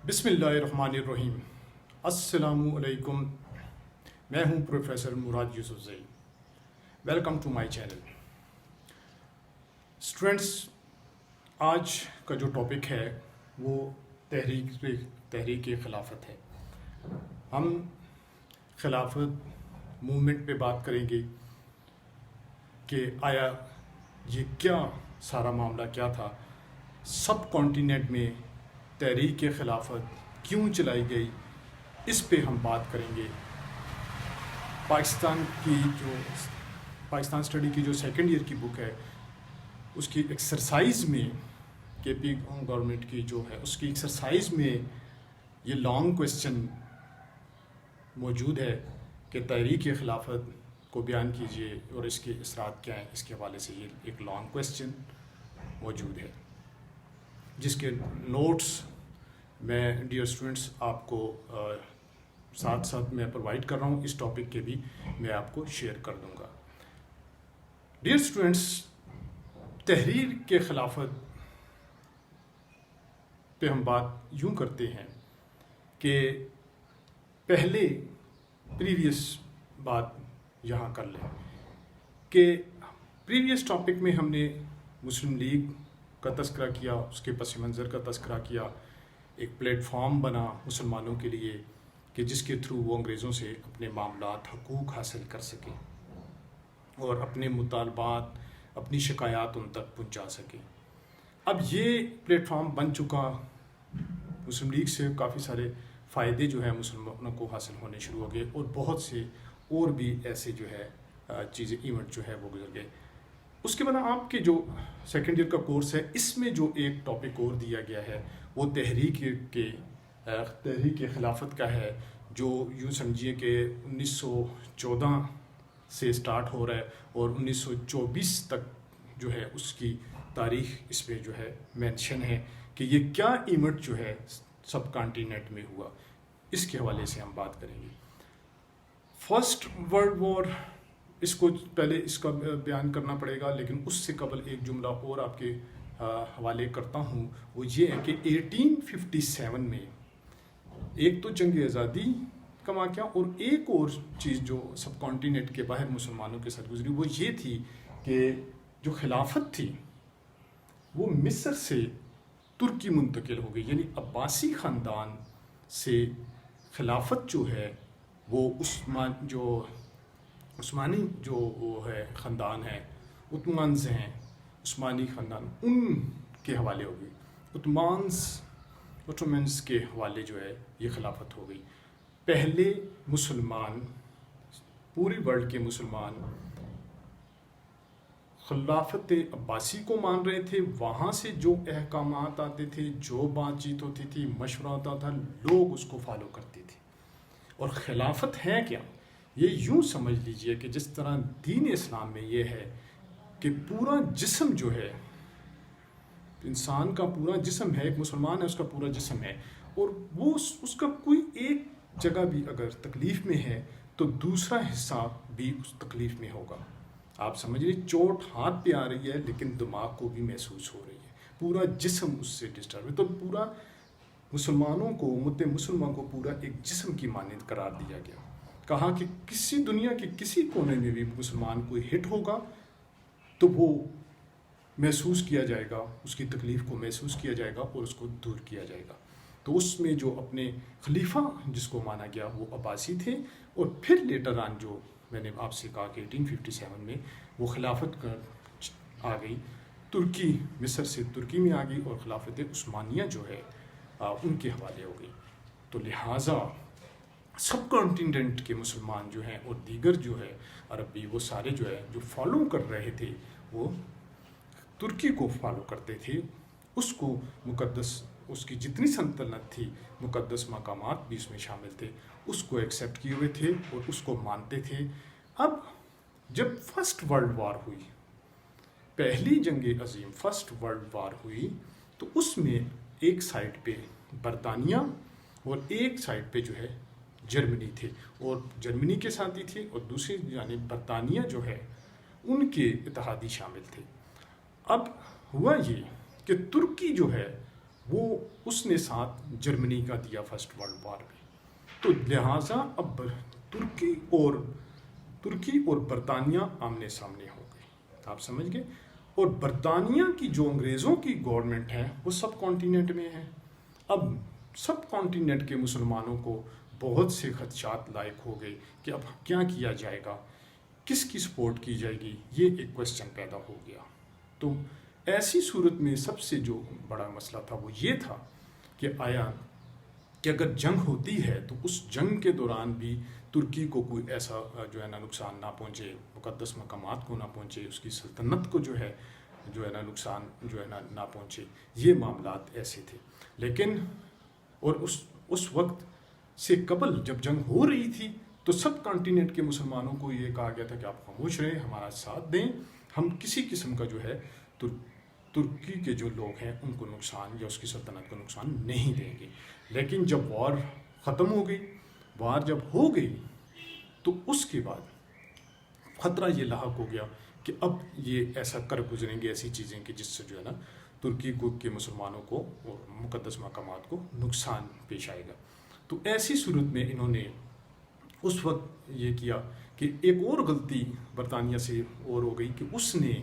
بسم اللہ الرحمن الرحیم۔ السلام علیکم، میں ہوں professor Murad Yousafzai. Welcome to my channel. Students, آج کا جو ٹاپک ہے وہ تحریک خلافت ہے۔ ہم خلافت موومنٹ پہ بات کریں گے کہ آیا یہ کیا سارا معاملہ کیا تھا، سب کانٹیننٹ میں تحریک خلافت کیوں چلائی گئی، اس پہ ہم بات کریں گے۔ پاکستان اسٹڈی کی جو سیکنڈ ایئر کی بک ہے، اس کی ایکسرسائز میں کے پی گورنمنٹ کی جو ہے اس کی ایکسرسائز میں یہ لانگ کویسچن موجود ہے کہ تحریک خلافت کو بیان کیجیے اور اس کے اثرات کیا ہیں۔ اس کے حوالے سے یہ ایک لانگ کویسچن موجود ہے، جس کے نوٹس میں ڈیئر اسٹوڈنٹس آپ کو ساتھ ساتھ میں پرووائڈ کر رہا ہوں۔ اس ٹاپک کے بھی میں آپ کو شیئر کر دوں گا۔ ڈیئر اسٹوڈنٹس، تحریک خلافت پہ ہم بات یوں کرتے ہیں کہ پہلے پریویس بات یہاں کر لیں کہ پریویس ٹاپک میں ہم نے مسلم لیگ کا تذکرہ کیا، اس کے پس منظر کا تذکرہ کیا، ایک پلیٹ فارم بنا مسلمانوں کے لیے کہ جس کے تھرو وہ انگریزوں سے اپنے معاملات، حقوق حاصل کر سکیں اور اپنے مطالبات، اپنی شکایات ان تک پہنچا سکیں۔ اب یہ پلیٹ فارم بن چکا، مسلم لیگ سے کافی سارے فائدے جو ہیں مسلمانوں کو حاصل ہونے شروع ہو گئے، اور بہت سے اور بھی ایسے جو ہے چیزیں، ایونٹ جو ہے وہ گزر گئے۔ اس کے بعد آپ کے جو سیکنڈ ایئر کا کورس ہے، اس میں جو ایک ٹاپک اور دیا گیا ہے وہ تحریک خلافت کا ہے، جو یوں سمجھیے کہ 1914 سے سٹارٹ ہو رہا ہے اور 1924 تک جو ہے اس کی تاریخ اس میں جو ہے مینشن ہے کہ یہ کیا ایونٹ جو ہے سب کانٹیننٹ میں ہوا۔ اس کے حوالے سے ہم بات کریں گے۔ فرسٹ ورلڈ وار، اس کو پہلے اس کا بیان کرنا پڑے گا، لیکن اس سے قبل ایک جملہ اور آپ کے حوالے کرتا ہوں۔ وہ یہ ہے کہ 1857 میں ایک تو جنگ آزادی کا واقعہ، اور ایک اور چیز جو سب کانٹیننٹ کے باہر مسلمانوں کے ساتھ گزری وہ یہ تھی کہ جو خلافت تھی وہ مصر سے ترکی منتقل ہو گئی، یعنی عباسی خاندان سے خلافت جو ہے وہ عثمانی جو وہ ہے خاندان ہے، عثمانز ہیں، عثمانی خاندان، ان کے حوالے ہو گئی، عثمانز کے حوالے جو ہے یہ خلافت ہو گئی۔ پہلے مسلمان، پوری ورلڈ کے مسلمان خلافت عباسی کو مان رہے تھے۔ وہاں سے جو احکامات آتے تھے، جو بات چیت ہوتی تھی، مشورہ ہوتا تھا، لوگ اس کو فالو کرتے تھے۔ اور خلافت ہے کیا؟ یہ یوں سمجھ لیجئے کہ جس طرح دین اسلام میں یہ ہے کہ پورا جسم جو ہے، انسان کا پورا جسم ہے، ایک مسلمان ہے اس کا پورا جسم ہے، اور وہ اس کا کوئی ایک جگہ بھی اگر تکلیف میں ہے تو دوسرا حصہ بھی اس تکلیف میں ہوگا۔ آپ سمجھ لیجیے، چوٹ ہاتھ پہ آ رہی ہے لیکن دماغ کو بھی محسوس ہو رہی ہے، پورا جسم اس سے ڈسٹرب ہے۔ تو پورا مسلمانوں کو، امت مسلمہ کو پورا ایک جسم کی مانند قرار دیا گیا۔ کہا کہ کسی دنیا کے کسی کونے میں بھی مسلمان کوئی ہٹ ہوگا تو وہ محسوس کیا جائے گا، اس کی تکلیف کو محسوس کیا جائے گا اور اس کو دور کیا جائے گا۔ تو اس میں جو اپنے خلیفہ جس کو مانا گیا وہ عباسی تھے، اور پھر لیٹر آن جو میں نے آپ سے کہا کہ 1857 میں وہ خلافت آ گئی، ترکی، مصر سے ترکی میں آ گئی، اور خلافت عثمانیہ جو ہے ان کے حوالے ہو گئی۔ تو لہٰذا سب کانٹیننٹ کے مسلمان جو ہیں اور دیگر جو ہے عربی، وہ سارے جو ہے جو فالو کر رہے تھے وہ ترکی کو فالو کرتے تھے، اس کو مقدس، اس کی جتنی سلطنت تھی، مقدس مقامات بھی اس میں شامل تھے، اس کو ایکسیپٹ کیے ہوئے تھے اور اس کو مانتے تھے۔ اب جب فرسٹ ورلڈ وار ہوئی، پہلی جنگ عظیم فرسٹ ورلڈ وار ہوئی، تو اس میں ایک سائڈ پہ برطانیہ اور ایک سائڈ پہ جو ہے جرمنی تھے، اور جرمنی کے ساتھی تھے، اور دوسری جانب برطانیہ جو ہے ان کے اتحادی شامل تھے۔ اب ہوا یہ کہ ترکی جو ہے وہ اس نے ساتھ جرمنی کا دیا فرسٹ ورلڈ وار میں. تو لہٰذا اب ترکی اور برطانیہ آمنے سامنے ہو گئی. آپ سمجھ گئے. اور برطانیہ کی جو انگریزوں کی گورنمنٹ ہے وہ سب کانٹیننٹ میں ہے. اب سب کانٹیننٹ کے مسلمانوں کو بہت سے خدشات لائق ہو گئے کہ اب کیا کیا جائے گا, کس کی سپورٹ کی جائے گی, یہ ایک کوشچن پیدا ہو گیا. تو ایسی صورت میں سب سے جو بڑا مسئلہ تھا وہ یہ تھا کہ آیا کہ اگر جنگ ہوتی ہے تو اس جنگ کے دوران بھی ترکی کو کوئی ایسا جو ہے نا نقصان نہ پہنچے, مقدس مقامات کو نہ پہنچے, اس کی سلطنت کو جو ہے نا نقصان جو ہے نا نہ پہنچے. یہ معاملات ایسے تھے. لیکن اور اس وقت سے قبل جب جنگ ہو رہی تھی تو سب کانٹیننٹ کے مسلمانوں کو یہ کہا گیا تھا کہ آپ خاموش رہیں, ہمارا ساتھ دیں, ہم کسی قسم کا جو ہے ترکی کے جو لوگ ہیں ان کو نقصان یا اس کی سلطنت کو نقصان نہیں دیں گے. لیکن جب وار ختم ہو گئی, وار جب ہو گئی تو اس کے بعد خطرہ یہ لاحق ہو گیا کہ اب یہ ایسا کر گزریں گے ایسی چیزیں کہ جس سے جو ہے نا ترکی کے مسلمانوں کو اور مقدس مقامات کو نقصان پیش آئے گا. تو ایسی صورت میں انہوں نے اس وقت یہ کیا کہ ایک اور غلطی برطانیہ سے اور ہو گئی کہ اس نے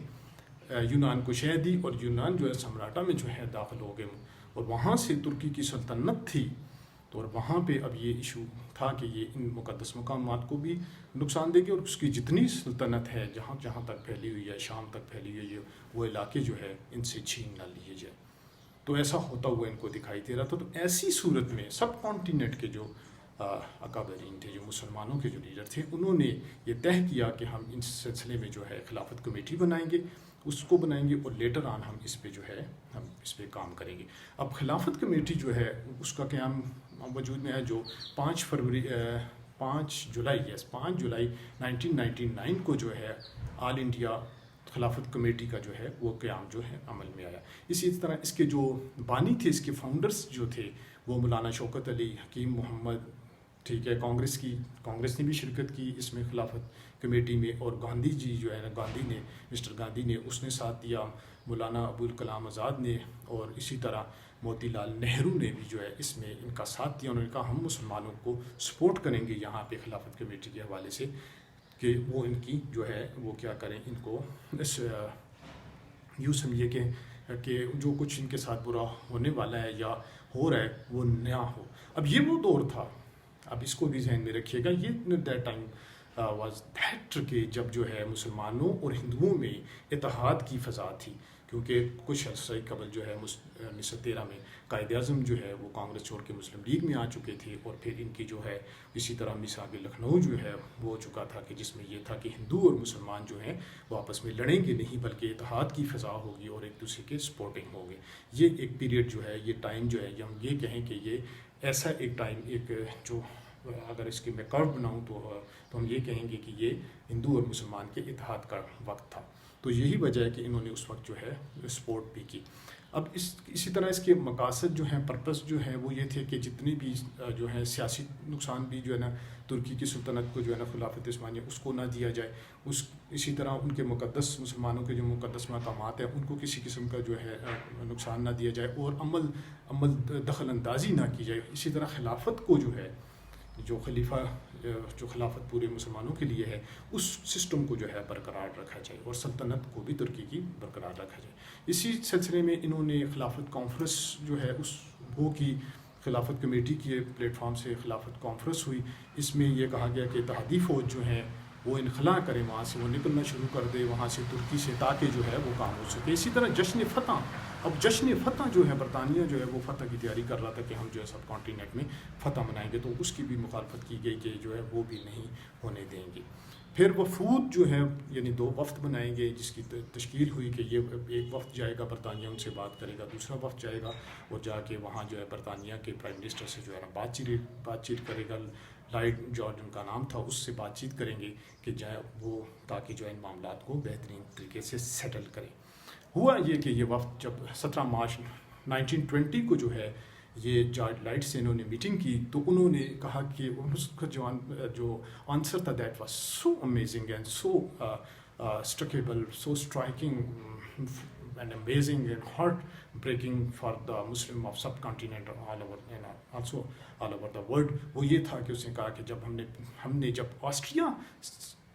یونان کو شہ دی, اور یونان جو ہے سمراٹا میں جو ہے داخل ہو گئے, اور وہاں سے ترکی کی سلطنت تھی. تو اور وہاں پہ اب یہ ایشو تھا کہ یہ ان مقدس مقامات کو بھی نقصان دے گی, اور اس کی جتنی سلطنت ہے جہاں تک پھیلی ہوئی ہے, شام تک پھیلی ہوئی ہے, وہ علاقے جو ہے ان سے چھین نہ لیے جائے. تو ایسا ہوتا ہوا ان کو دکھائی دے رہا تھا. تو ایسی صورت میں سب کانٹیننٹ کے جو اکابرین تھے, جو مسلمانوں کے جو لیڈر تھے, انہوں نے یہ طے کیا کہ ہم اس سلسلے میں جو ہے خلافت کمیٹی بنائیں گے, اس کو بنائیں گے, اور لیٹر آن ہم اس پہ جو ہے ہم اس پہ کام کریں گے. اب خلافت کمیٹی جو ہے اس کا قیام وجود میں ہے جو 5 جولائی 1999 کو جو ہے آل انڈیا خلافت کمیٹی کا جو ہے وہ قیام جو ہے عمل میں آیا. اسی طرح اس کے جو بانی تھے, اس کے فاؤنڈرز جو تھے وہ مولانا شوکت علی, حکیم محمد, ٹھیک ہے, کانگریس نے بھی شرکت کی اس میں خلافت کمیٹی میں, اور گاندھی جی جو ہے نا مسٹر گاندھی نے اس نے ساتھ دیا, مولانا ابوالکلام آزاد نے, اور اسی طرح موتی لال نہرو نے بھی جو ہے اس میں ان کا ساتھ دیا. انہوں نے کہا ہم مسلمانوں کو سپورٹ کریں گے یہاں پہ خلافت کمیٹی کے حوالے سے کہ وہ ان کی جو ہے وہ کیا کریں, ان کو یوں سمجھیے کہ جو کچھ ان کے ساتھ برا ہونے والا ہے یا ہو رہا ہے وہ نہ ہو. اب یہ وہ دور تھا, اب اس کو بھی ذہن میں رکھیے گا, یہ دیٹ ٹائم واز دیٹ کہ جب جو ہے مسلمانوں اور ہندوؤں میں اتحاد کی فضا تھی, کیونکہ کچھ عرصہ قبل جو ہے 1913 میں قائد اعظم جو ہے وہ کانگریس چھوڑ کے مسلم لیگ میں آ چکے تھے, اور پھر ان کی جو ہے اسی طرح مثال لکھنؤ جو ہے وہ ہو چکا تھا کہ جس میں یہ تھا کہ ہندو اور مسلمان جو ہیں وہ آپس میں لڑیں گے نہیں بلکہ اتحاد کی فضا ہوگی اور ایک دوسرے کے سپورٹنگ ہوگی. یہ ایک پیریڈ جو ہے, یہ ٹائم جو ہے, ہم یہ کہیں کہ یہ ایسا ایک ٹائم, ایک جو اگر اس کی میں کرو بناؤں تو ہم یہ کہیں گے کہ یہ ہندو اور مسلمان کے اتحاد کا وقت تھا. تو یہی وجہ ہے کہ انہوں نے اس وقت جو ہے سپورٹ بھی کی. اب اسی طرح اس کے مقاصد جو ہیں, پرپس جو ہیں وہ یہ تھے کہ جتنی بھی جو ہے سیاسی نقصان بھی جو ہے نا ترکی کی سلطنت کو جو ہے نا خلافت عثمانیہ اس کو نہ دیا جائے, اسی طرح ان کے مقدس مسلمانوں کے جو مقدس مقامات ہیں ان کو کسی قسم کا جو ہے نقصان نہ دیا جائے, اور عمل دخل اندازی نہ کی جائے. اسی طرح خلافت کو جو ہے جو خلافت پورے مسلمانوں کے لیے ہے اس سسٹم کو جو ہے برقرار رکھا جائے, اور سلطنت کو بھی ترکی کی برقرار رکھا جائے. اسی سلسلے میں انہوں نے خلافت کانفرنس جو ہے وہ کی, خلافت کمیٹی کے پلیٹ فارم سے خلافت کانفرنس ہوئی. اس میں یہ کہا گیا کہ اتحادی فوج جو ہیں وہ انخلا کرے, وہاں سے وہ نکلنا شروع کر دے وہاں سے ترکی سے, تاکہ جو ہے وہ کام ہو سکے. اسی طرح جشن فتح جو ہے برطانیہ جو ہے وہ فتح کی تیاری کر رہا تھا کہ ہم جو ہے سب کانٹیننٹ میں فتح منائیں گے, تو اس کی بھی مخالفت کی گئی کہ جو ہے وہ بھی نہیں ہونے دیں گے. پھر وفود جو ہے یعنی 2 وفد بنائیں گے جس کی تشکیل ہوئی کہ یہ ایک وفد جائے گا برطانیہ ان سے بات کرے گا, دوسرا وفد جائے گا اور جا کے وہاں جو ہے برطانیہ کے پرائم منسٹر سے جو ہے نا بات چیت کرے گا, لائٹ جارج ان کا نام تھا, اس سے بات چیت کریں گے کہ جائے وہ تاکہ جو ہے ان معاملات کو بہترین طریقے سے سیٹل کریں. ہوا یہ کہ یہ وفد جب 17 مارچ 1920 کو جو ہے یہ جارج لائٹ سے انہوں نے میٹنگ کی, تو انہوں نے کہا کہ اس کا جو آنسر تھا that was so amazing and so strikable, so striking and amazing and heart-breaking for the Muslim of subcontinent all over and also all over the world. وہ یہ تھا کہ اس نے کہا کہ جب ہم نے جب آسٹریا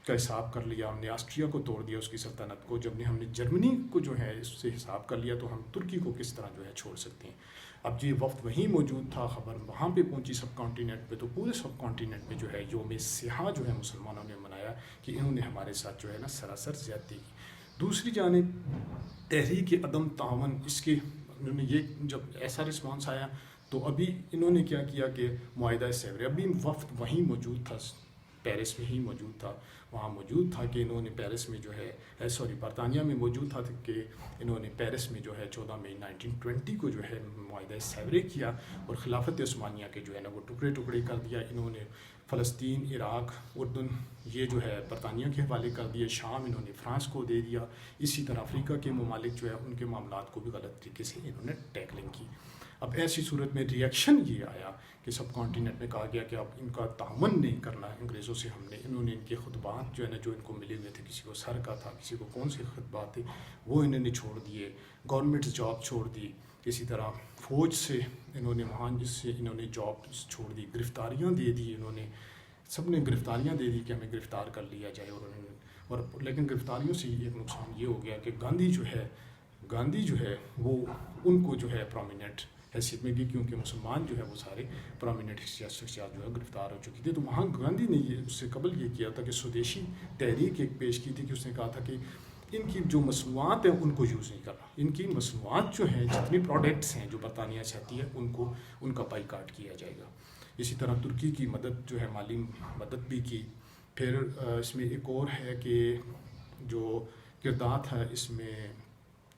کا حساب کر لیا، ہم نے آسٹریا کو توڑ دیا اس کی سلطنت کو، جب ہم نے جرمنی کو جو ہے اس سے حساب کر لیا، تو ہم ترکی کو کس طرح جو ہے چھوڑ سکتے ہیں. اب یہ وقت وہیں موجود تھا، خبر وہاں پہ پہنچی سب کانٹیننٹ پہ، تو پورے سب کانٹیننٹ میں جو ہے یوم سیاہ جو ہے مسلمانوں نے منایا کہ انہوں نے ہمارے ساتھ جو ہے نا سراسر زیادتی کی. دوسری جانب تحریک عدم تعاون، اس کے انہوں نے یہ جب ایسا رسپانس آیا تو ابھی انہوں نے کیا کیا کہ معاہدہ سیورے، ابھی وفد وہیں موجود تھا، پیرس میں ہی موجود تھا، وہاں موجود تھا کہ انہوں نے پیرس میں جو ہے برطانیہ میں موجود تھا کہ انہوں نے پیرس میں جو ہے 14 مئی 1920 کو جو ہے معاہدہ سیورے کیا اور خلافت عثمانیہ کے جو ہے نا وہ ٹکڑے ٹکڑے کر دیا. انہوں نے فلسطین، عراق، اردن یہ جو ہے برطانیہ کے حوالے کر دیے، شام انہوں نے فرانس کو دے دیا. اسی طرح افریقہ کے ممالک جو ہے ان کے معاملات کو بھی غلط طریقے سے انہوں نے ٹیکلنگ کی. اب ایسی صورت میں ریئیکشن یہ آیا کہ سب کانٹیننٹ میں کہا گیا کہ اب ان کا تعاون نہیں کرنا ہے انگریزوں سے. انہوں نے ان کے خطبات جو ہے نا جو ان کو ملے ہوئے تھے، کسی کو سر کا تھا، کسی کو کون سے خطبات تھے، وہ انہوں نے چھوڑ دیے. گورنمنٹ جاب چھوڑ دی. اسی طرح فوج سے انہوں نے وہاں جس سے انہوں نے جاب چھوڑ دی. گرفتاریاں دے دی، انہوں نے سب نے گرفتاریاں دے دی کہ ہمیں گرفتار کر لیا جائے. اور لیکن گرفتاریوں سے ایک نقصان یہ ہو گیا کہ گاندھی جو ہے وہ ان کو جو ہے پرومیننٹ حیثیت میں بھی، کیونکہ مسلمان جو ہے وہ سارے پرومیننٹ شخصیات جو ہے گرفتار ہو چکی تھی. تو وہاں گاندھی نے یہ اس سے قبل یہ کیا تھا کہ سودیشی تحریک ایک پیش کی تھی کہ اس نے کہا تھا کہ ان کی جو مصنوعات ہیں ان کو یوز نہیں کرنا، ان کی مصنوعات جو ہیں جتنی پروڈکٹس ہیں جو برطانیہ سے آتی ہے ان کا بائیکاٹ کیا جائے گا. اسی طرح ترکی کی مدد جو ہے مالی مدد بھی کی. پھر اس میں ایک اور ہے کہ جو کردار تھا اس میں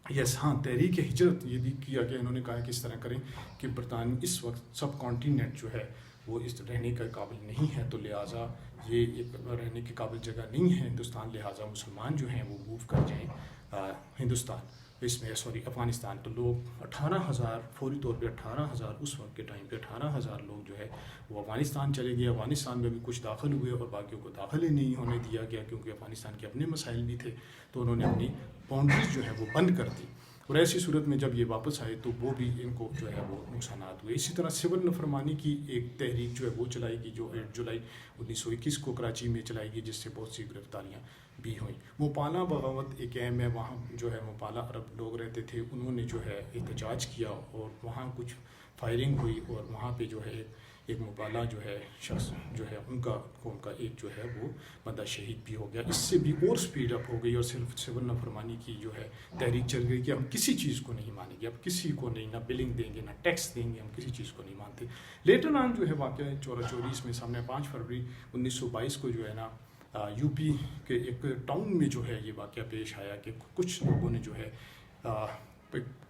تحریک ہجرت یہ بھی کیا کہ انہوں نے کہا کہ اس طرح کریں کہ برطانیہ اس وقت سب کانٹیننٹ جو ہے وہ اس رہنے کے قابل نہیں ہے، تو لہٰذا یہ ایک رہنے کے قابل جگہ نہیں ہے ہندوستان، لہٰذا مسلمان جو ہیں وہ موو کر جائیں ہندوستان، اس میں افغانستان. تو لوگ 18,000 فوری طور پہ 18,000 اس وقت کے ٹائم پہ 18,000 لوگ جو ہے وہ افغانستان چلے گئے. افغانستان میں بھی کچھ داخل ہوئے اور باقیوں کو داخل ہی نہیں ہونے دیا گیا، کیونکہ افغانستان کے اپنے مسائل بھی تھے، تو انہوں نے اپنی باؤنڈریز جو ہے وہ بند کر دی. اور ایسی صورت میں جب یہ واپس آئے تو وہ بھی ان کو جو ہے وہ نقصانات ہوئے. اسی طرح سول نافرمانی کی ایک تحریک جو ہے وہ چلائی گئی، جو 8 جولائی 1921 کو کراچی میں چلائی گئی، جس سے بہت سی گرفتاریاں بھی ہوئیں. موپالا بغاوت ایک اہم ہے، وہاں جو ہے موپالا عرب لوگ رہتے تھے، انہوں نے جو ہے احتجاج کیا اور وہاں کچھ فائرنگ ہوئی اور وہاں پہ جو ہے ایک موپالا جو ہے شخص جو ہے ان کا قوم کا ایک جو ہے وہ بندہ شہید بھی ہو گیا. اس سے بھی اور سپیڈ اپ ہو گئی اور صرف سول نافرمانی کی جو ہے تحریک چل گئی کہ ہم کسی چیز کو نہیں مانیں گے، اب کسی کو نہیں، نہ بلنگ دیں گے، نہ ٹیکس دیں گے، ہم کسی چیز کو نہیں مانتے. لیٹر آن جو ہے واقعہ چوری اس میں سامنے 5 فروری 1922 کو جو ہے نا یو پی کے ایک ٹاؤن میں جو ہے یہ واقعہ پیش آیا کہ کچھ لوگوں نے جو ہے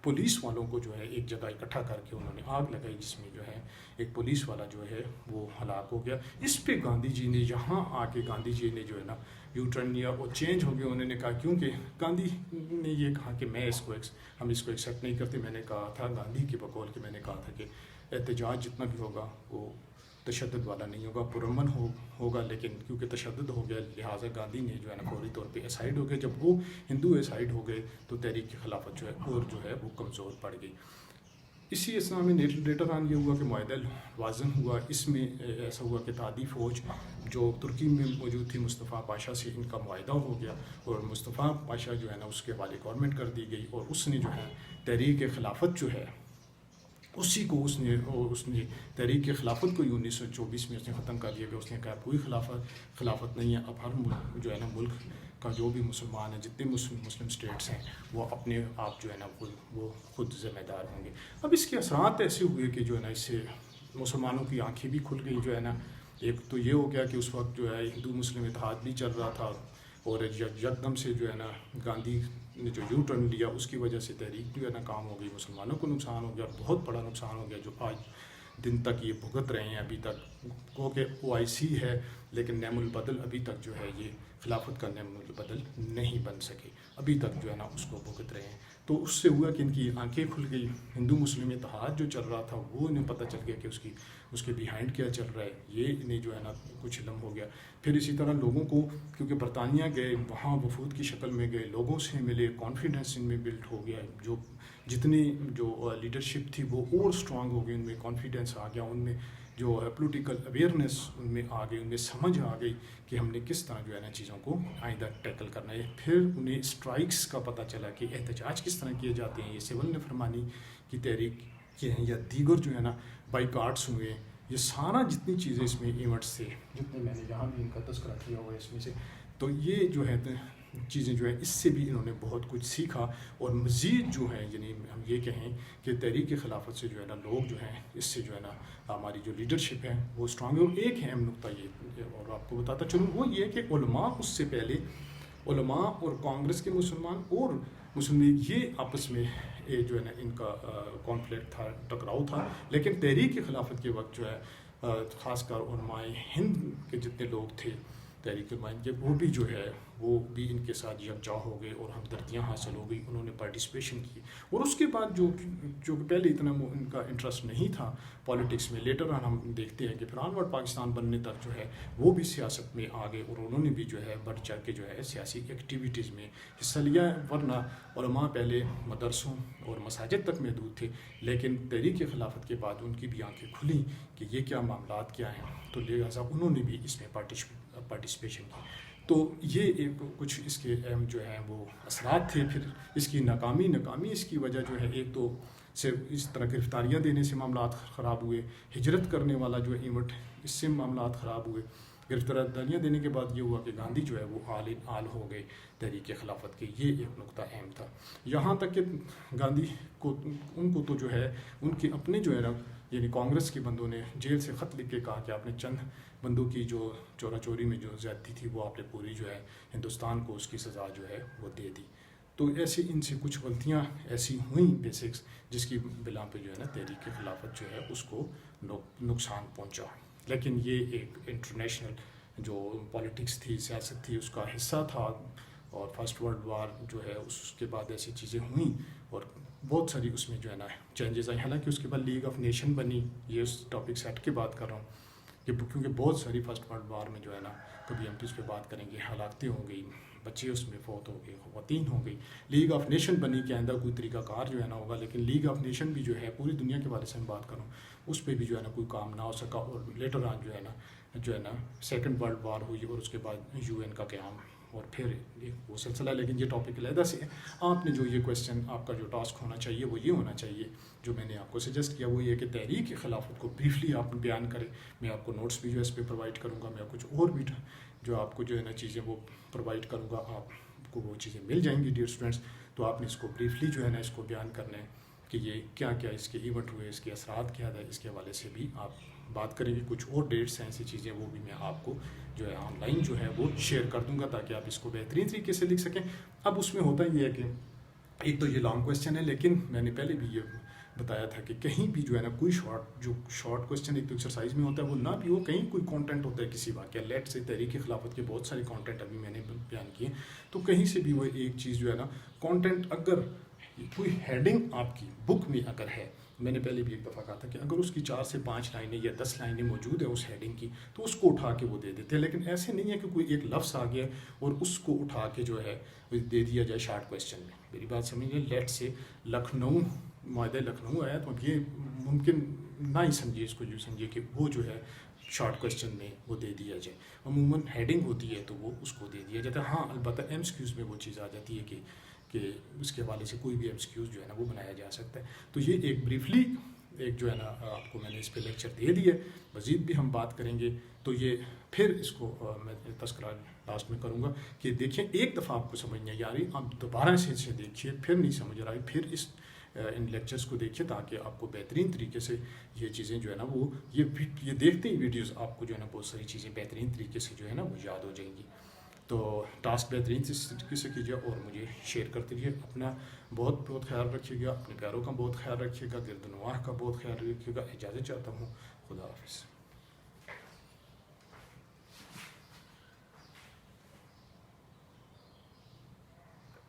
پولیس والوں کو جو ہے ایک جگہ اکٹھا کر کے انہوں نے آگ لگائی، جس میں جو ہے ایک پولیس والا جو ہے وہ ہلاک ہو گیا. اس پہ گاندھی جی نے یہاں آ کے گاندھی جی نے جو ہے نا یو ٹرن لیا اور چینج ہو گیا. انہوں نے کہا، کیونکہ گاندھی نے یہ کہا کہ ہم اس کو ایکسیپٹ نہیں کرتے. میں نے کہا تھا گاندھی کے بقول کہ میں نے کہا تھا کہ احتجاج جتنا بھی ہوگا وہ تشدد والا نہیں ہوگا، پرامن ہوگا، لیکن کیونکہ تشدد ہو گیا لہٰذا گاندھی نے جو ہے نا فوری طور پہ اسائڈ ہو گئے. جب وہ ہندو اسائڈ ہو گئے تو تحریک خلافت جو ہے اور جو ہے وہ کمزور پڑ گئی. اسی اسلام میں لیٹر آن یہ ہوا کہ معاہدہ وازن ہوا. اس میں ایسا ہوا کہ تادی فوج جو ترکی میں موجود تھی مصطفیٰ پاشا سے ان کا معاہدہ ہو گیا اور مصطفیٰ پاشا جو ہے نا اس کے حوالے گورنمنٹ کر دی گئی اور اس نے جو ہے تحریک خلافت جو ہے اسی کو اس نے تحریک خلافت کو 1924 میں اس نے ختم کر دیا کہ اس نے کہا کوئی خلافت نہیں ہے. اب ہر ملک جو ہے نا ملک کا جو بھی مسلمان ہے، جتنے مسلم اسٹیٹس ہیں، وہ اپنے آپ جو ہے نا وہ خود ذمہ دار ہوں گے. اب اس کے اثرات ایسے ہوئے کہ جو ہے نا اس سے مسلمانوں کی آنکھیں بھی کھل گئی. جو ہے نا ایک تو یہ ہو گیا کہ اس وقت جو ہے ہندو مسلم اتحاد بھی چل رہا تھا اور یکدم سے جو ہے نا گاندھی نے جو یو ٹرن لیا اس کی وجہ سے تحریک جو ہے نا کام ہو گئی، مسلمانوں کو نقصان ہو گیا، بہت بڑا نقصان ہو گیا جو آج دن تک یہ بھگت رہے ہیں ابھی تک. کیونکہ OIC ہے لیکن نعم البدل ابھی تک جو ہے یہ خلافت کا نعم البدل نہیں بن سکے، ابھی تک جو ہے نا اس کو بھگت رہے ہیں۔ تو اس سے ہوا کہ ان کی آنکھیں کھل گئی، ہندو مسلم اتحاد جو چل رہا تھا وہ انہیں پتہ چل گیا کہ اس کے بیہائنڈ کیا چل رہا ہے، یہ انہیں جو ہے نا کچھ علم ہو گیا۔ پھر اسی طرح لوگوں کو، کیونکہ برطانیہ گئے، وہاں وفود کی شکل میں گئے، لوگوں سے ملے، کانفیڈنس ان میں بلڈ ہو گیا، جو جتنی جو لیڈرشپ تھی وہ اور اسٹرانگ ہو گئی، ان میں کانفیڈنس آ گیا، ان میں جو پولیٹیکل اویئرنیس ان میں آ گئی، ان میں سمجھ آ گئی کہ ہم نے کس طرح جو ہے نا چیزوں کو آئندہ ٹیکل کرنا ہے۔ پھر انہیں اسٹرائکس کا پتہ چلا کہ احتجاج کس طرح کیے جاتے ہیں، یہ سول نافرمانی کی تحریک کے ہیں یا دیگر جو ہے نا بائیکاٹس ہوئے، یہ سارا جتنی چیزیں اس میں ایونٹس تھے، جتنے میں نے یہاں بھی ان کا تذکرہ کیا ہوا ہے اس میں سے، تو یہ جو ہے چیزیں جو ہے اس سے بھی انہوں نے بہت کچھ سیکھا۔ اور مزید جو ہے یعنی ہم یہ کہیں کہ تحریک خلافت سے جو ہے نا لوگ جو ہیں اس سے جو ہے نا ہماری جو لیڈرشپ ہے وہ اسٹرانگ ہے۔ اور ایک اہم نقطہ یہ اور آپ کو بتاتا چلوں وہ یہ کہ علماء اس سے پہلے، علماء اور کانگریس کے مسلمان اور مسلم لیگ یہ آپس میں جو ہے نا ان کا کانفلکٹ تھا، ٹکراؤ تھا، لیکن تحریک خلافت کے وقت جو ہے خاص کر علماء ہند کے جتنے لوگ تھے تحریک علماء ہند کے، وہ بھی جو ہے وہ بھی ان کے ساتھ یکجا ہو گئے اور ہمدردیاں حاصل ہو گئی، انہوں نے پارٹیسپیشن کی۔ اور اس کے بعد جو پہلے اتنا ان کا انٹرسٹ نہیں تھا پالیٹکس میں، لیٹر آن ہم دیکھتے ہیں کہ پھر آنورڈ پاکستان بننے تک جو ہے وہ بھی سیاست میں آ گئے اور انہوں نے بھی جو ہے بڑھ چڑھ کے جو ہے سیاسی ایکٹیویٹیز میں حصہ لیا، ورنہ علماء پہلے مدرسوں اور مساجد تک محدود تھے، لیکن تحریک خلافت کے بعد ان کی بھی آنکھیں کھلیں کہ یہ کیا معاملات کیا ہیں، تو لہٰذا انہوں نے بھی اس میں پارٹیسپیشن کی۔ تو یہ ایک کچھ اس کے اہم جو ہیں وہ اثرات تھے۔ پھر اس کی ناکامی اس کی وجہ جو ہے ایک تو صرف اس طرح گرفتاریاں دینے سے معاملات خراب ہوئے، ہجرت کرنے والا جو ایونٹ اس سے معاملات خراب ہوئے، گرفتاریاں دینے کے بعد یہ ہوا کہ گاندھی جو ہے وہ آل ہو گئے تحریک خلافت کے، یہ ایک نقطہ اہم تھا۔ یہاں تک کہ گاندھی کو ان کو تو جو ہے ان کے اپنے جو ہے نا یعنی کانگریس کے بندوں نے جیل سے خط لکھ کے کہا کہ آپ نے چند بندوں کی جو چورا چوری میں جو زیادتی تھی وہ آپ نے پوری جو ہے ہندوستان کو اس کی سزا جو ہے وہ دے دی۔ تو ایسے ان سے کچھ غلطیاں ایسی ہوئیں بیسکس جس کی بنا پہ جو ہے نا تحریک خلافت جو ہے اس کو نقصان پہنچا، لیکن یہ ایک انٹرنیشنل جو پالیٹکس تھی، سیاست تھی، اس کا حصہ تھا۔ اور فرسٹ ورلڈ وار جو ہے اس کے بعد ایسی چیزیں ہوئیں اور بہت ساری اس میں جو ہے نا چینجز آئی، حالانکہ اس کے بعد لیگ آف نیشن بنی، یہ اس ٹاپک سیٹ کی بات کر رہا ہوں کہ کیونکہ بہت ساری فرسٹ ورلڈ وار میں جو ہے نا کبھی ہم اس پہ بات کریں گے، ہلاکتیں ہو گئی، بچے اس میں فوت ہو گئے، خواتین ہو گئی، لیگ آف نیشن بنی کہ آئندہ کوئی طریقہ کار جو ہے نا ہوگا، لیکن لیگ آف نیشن بھی جو ہے پوری دنیا کے بارے سے ہم بات کروں اس پہ بھی جو ہے نا کوئی کام نہ ہو سکا، اور لیٹر آن جو ہے نا سیکنڈ ورلڈ وار ہوئی اور اس کے بعد UN کا قیام اور پھر وہ سلسلہ، لیکن یہ ٹاپک علیحدہ سے ہے۔ آپ نے جو یہ کویسچن آپ کا جو ٹاسک ہونا چاہیے وہ یہ ہونا چاہیے جو میں نے آپ کو سجیسٹ کیا، وہ یہ کہ تحریک خلافت کو بریفلی آپ بیان کریں۔ میں آپ کو نوٹس بھی جو ہے اس پہ پرووائڈ کروں گا، میں کچھ اور بھی جو آپ کو جو ہے نا چیزیں وہ پرووائڈ کروں گا، آپ کو وہ چیزیں مل جائیں گی ڈیئر اسٹوڈنٹس۔ تو آپ نے اس کو بریفلی جو ہے نا اس کو بیان کرنا ہے کہ یہ کیا کیا اس کے ایونٹ ہوئے، اس کے اثرات کیا تھا، اس کے حوالے سے بھی آپ بات کریں گے۔ کچھ اور ڈیٹس ہیں ایسی چیزیں وہ بھی میں آپ کو جو ہے آن لائن جو ہے وہ شیئر کر دوں گا تاکہ آپ اس کو بہترین طریقے سے لکھ سکیں۔ اب اس میں ہوتا یہ ہے کہ ایک تو یہ لانگ کویسچن ہے، لیکن میں نے پہلے بھی یہ بتایا تھا کہ کہیں بھی جو ہے نا کوئی شارٹ کویسچن ایک تو ایکسرسائز میں ہوتا ہے وہ نہ بھی ہو، کہیں کوئی کانٹینٹ ہوتا ہے کسی واقعہ، لیٹ سے تحریک خلافت کے بہت سارے کانٹینٹ ابھی میں نے بیان کیے، تو کہیں سے بھی وہ ایک چیز جو ہے نا کانٹینٹ اگر کوئی ہیڈنگ آپ کی بک میں اگر ہے، میں نے پہلے بھی ایک دفعہ کہا تھا کہ اگر اس کی 4 سے 5 لائنیں یا 10 لائنیں موجود ہیں اس ہیڈنگ کی تو اس کو اٹھا کے وہ دے دیتے ہیں، لیکن ایسے نہیں ہے کہ کوئی ایک لفظ آ گیا اور اس کو اٹھا کے جو ہے دے دیا جائے شارٹ کویسچن میں۔ میری بات سمجھیے، لیٹ سے لکھنؤ، معاہدہ لکھنؤ آیا تو یہ ممکن نہ ہی سمجھیے، اس کو جو سمجھیے کہ وہ جو ہے شارٹ کویسچن میں وہ دے دیا جائے، عموماً ہیڈنگ ہوتی ہے تو وہ اس کو دے دیا جاتا ہے۔ ہاں البتہ MCQs میں وہ چیز آ جاتی ہے کہ اس کے حوالے سے کوئی بھی MCQs جو ہے نا وہ بنایا جا سکتا ہے۔ تو یہ ایک بریفلی ایک جو ہے نا آپ کو میں نے اس پہ لیکچر دے دیا ہے، مزید بھی ہم بات کریں گے تو یہ پھر اس کو میں تذکرہ لاسٹ میں کروں گا کہ دیکھیں ایک دفعہ آپ کو سمجھ نہیں آ رہی، آپ دوبارہ سے دیکھیے، پھر نہیں سمجھ رہا ہے پھر ان لیکچرز کو دیکھیے تاکہ آپ کو بہترین طریقے سے یہ چیزیں جو ہے نا وہ یہ دیکھتے ہی ویڈیوز آپ کو جو ہے نا بہت ساری چیزیں بہترین طریقے سے جو ہے نا وہ یاد ہو جائیں گی۔ تو ٹاسک بہترین طریقے سے کیجیے اور مجھے شیئر کرتے رہیے۔ اپنا بہت خیال رکھیے گا، اپنے پیاروں کا بہت خیال رکھیے گا، گرد و نواح کا بہت خیال رکھیے گا۔ اجازت چاہتا ہوں، خدا حافظ۔